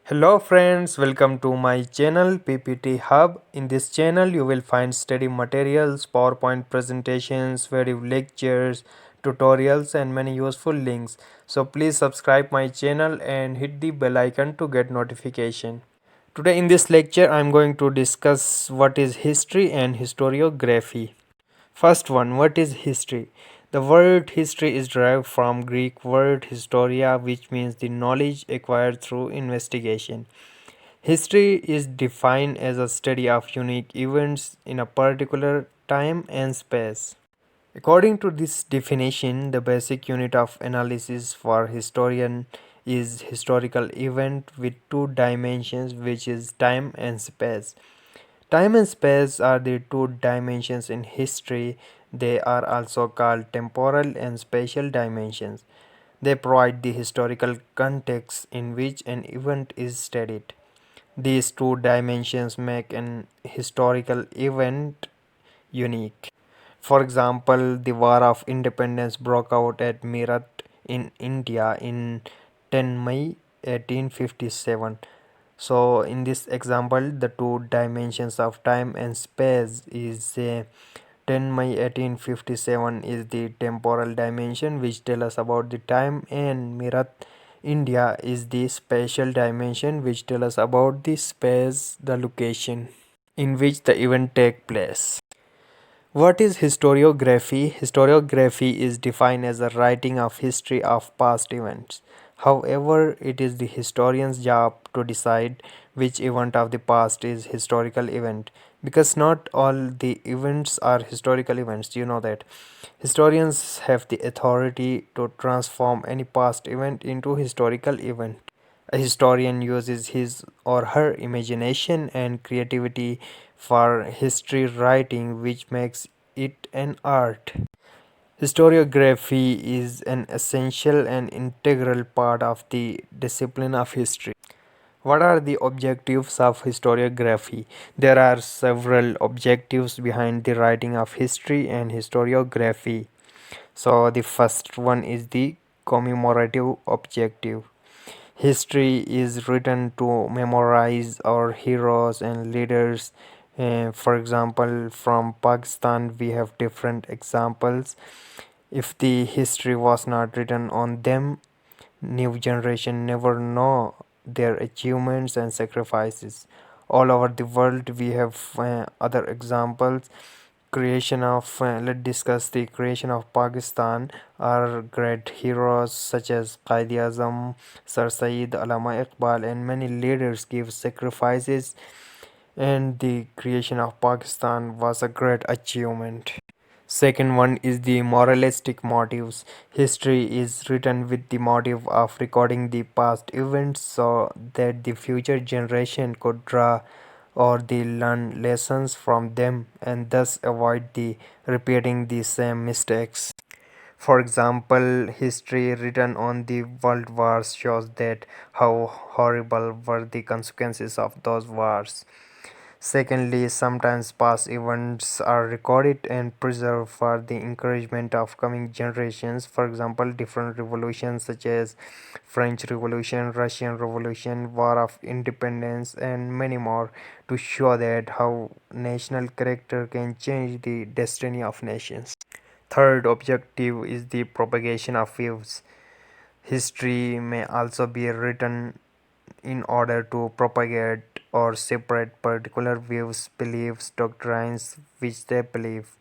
Hello friends, welcome to my channel PPT Hub. In this channel you will find study materials, PowerPoint presentations, video lectures, tutorials and many useful links. So please subscribe my channel and hit the bell icon to get notification. Today in this lecture I am going to discuss what is history and historiography. First one, what is history? The word history is derived from Greek word historia, which means the knowledge acquired through investigation. History is defined as a study of unique events in a particular time and space. According to this definition, the basic unit of analysis for historian is historical event with two dimensions, which is time and space. Time and space are the two dimensions in history. They are also called temporal and spatial dimensions. They provide the historical context in which an event is studied. These two dimensions make an historical event unique. For example, the War of Independence broke out at Meerut in India in 10 May 1857. So, in this example, the two dimensions of time and space is 10 May 1857 is the temporal dimension which tell us about the time, and Meerut India is the spatial dimension which tell us about the space, the location in which the event take place. What is historiography? Historiography is defined as the writing of history of past events. However, it is the historian's job to decide which event of the past is historical event, because not all the events are historical events. You know that historians have the authority to transform any past event into historical event. A historian uses his or her imagination and creativity for history writing, which makes it an art. Historiography is an essential and integral part of the discipline of history. What are the objectives of historiography? There are several objectives behind the writing of history and historiography. So, the first one is the commemorative objective. History is written to memorize our heroes and leaders. For example, from Pakistan, we have different examples. If the history was not written on them, new generation never know their achievements and sacrifices. All over the world, we have other examples. Creation of Let's discuss the creation of Pakistan. Our great heroes such as Qaid Azam, Sir Saeed, Allama Iqbal, and many leaders give sacrifices, and the creation of Pakistan was a great achievement. Second one is the moralistic motives. History is written with the motive of recording the past events so that the future generation could draw or they learn lessons from them and thus avoid the repeating the same mistakes. For example, history written on the world wars shows that how horrible were the consequences of those wars. Secondly, sometimes past events are recorded and preserved for the encouragement of coming generations. For example, different revolutions such as French Revolution, Russian Revolution, War of Independence, and many more to show that how national character can change the destiny of nations. Third objective is the propagation of views. History may also be written in order to propagate or separate particular views, beliefs, doctrines which they believe.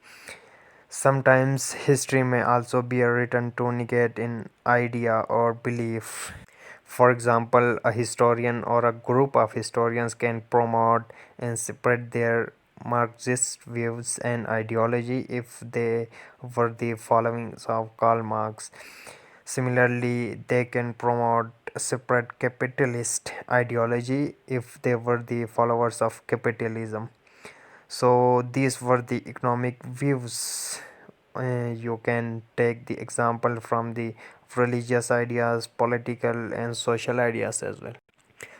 Sometimes history may also be written to negate an idea or belief. For example, a historian or a group of historians can promote and spread their Marxist views and ideology if they were the followings of Karl Marx. Similarly, they can promote a separate capitalist ideology if they were the followers of capitalism. So, these were the economic views. You can take the example from the religious ideas, political, and social ideas as well.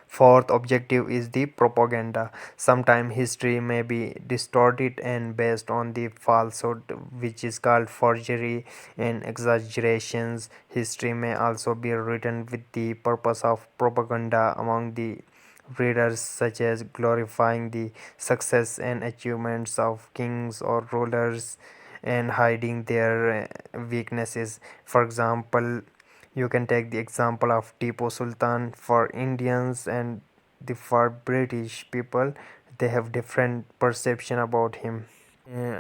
Fourth objective is the propaganda. Sometimes history may be distorted and based on the falsehood, which is called forgery and exaggerations. History may also be written with the purpose of propaganda among the readers, such as glorifying the success and achievements of kings or rulers and hiding their weaknesses. For example, you can take the example of Tipu Sultan. For Indians and for British people, they have different perception about him.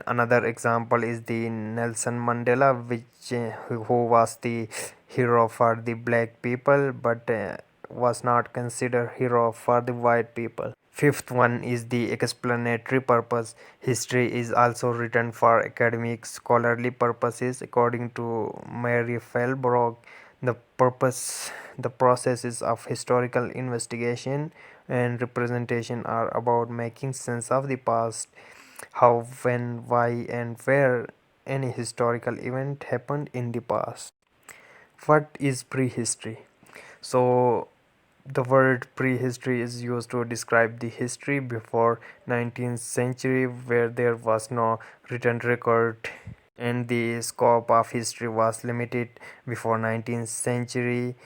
Another example is the Nelson Mandela, which who was the hero for the black people, but was not considered hero for the white people. Fifth one is the explanatory purpose. History is also written for academic scholarly purposes. According to Mary Felbrock, the purpose, the processes of historical investigation and representation are about making sense of the past, how, when, why, and where any historical event happened in the past. What is prehistory? So, the word prehistory is used to describe the history before 19th century where there was no written record and the scope of history was limited. Before 19th century,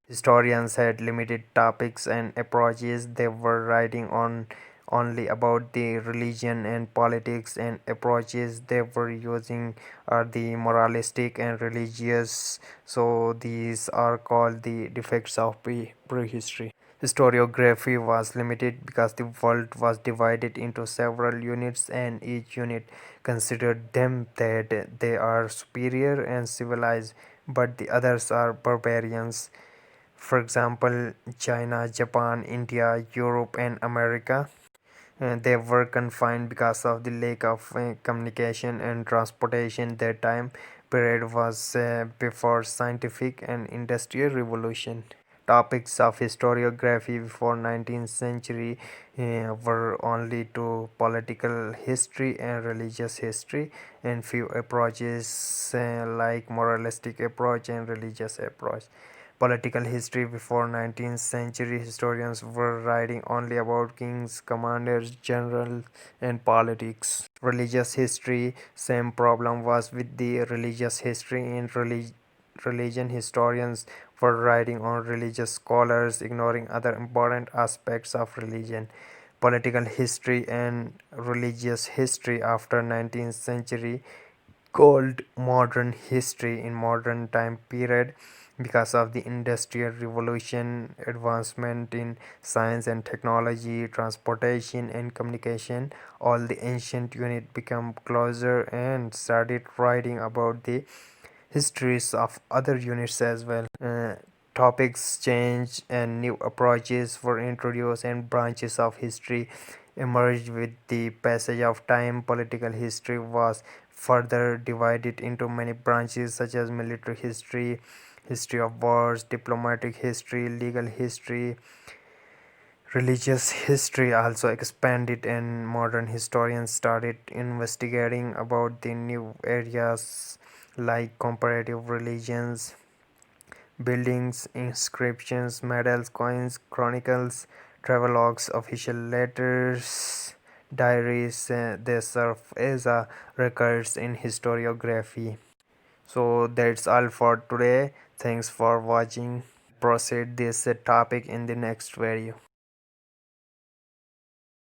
historians had limited topics and approaches. They were writing on only about the religion and politics, and approaches they were using are the moralistic and religious. So these are called the defects of prehistory. Historiography was limited because the world was divided into several units, and each unit considered them that they are superior and civilized, but the others are barbarians. For example, China, Japan, India, Europe, and America. They were confined because of the lack of communication and transportation. That time period was before scientific and industrial revolution. Topics of historiography before 19th century were only to political history and religious history, and few approaches like moralistic approach and religious approach. Political history before 19th century, historians were writing only about kings, commanders, generals, and politics. Religious history, same problem was with the religious history. In religion, historians were writing on religious scholars, ignoring other important aspects of religion. Political history and religious history after 19th century, called modern history in modern time period because of the industrial revolution, advancement in science and technology, transportation and communication. All the ancient unit become closer and started writing about the histories of other units as well. Topics changed and new approaches were introduced, and branches of history emerged with the passage of time. Political history was further divided into many branches such as military history, history of wars, diplomatic history, legal history. Religious history also expanded, and modern historians started investigating about the new areas like comparative religions, buildings, inscriptions, medals, coins, chronicles, travelogues, official letters, diaries. They serve as records in historiography. So that's all for today. Thanks for watching. Proceed this topic in the next video.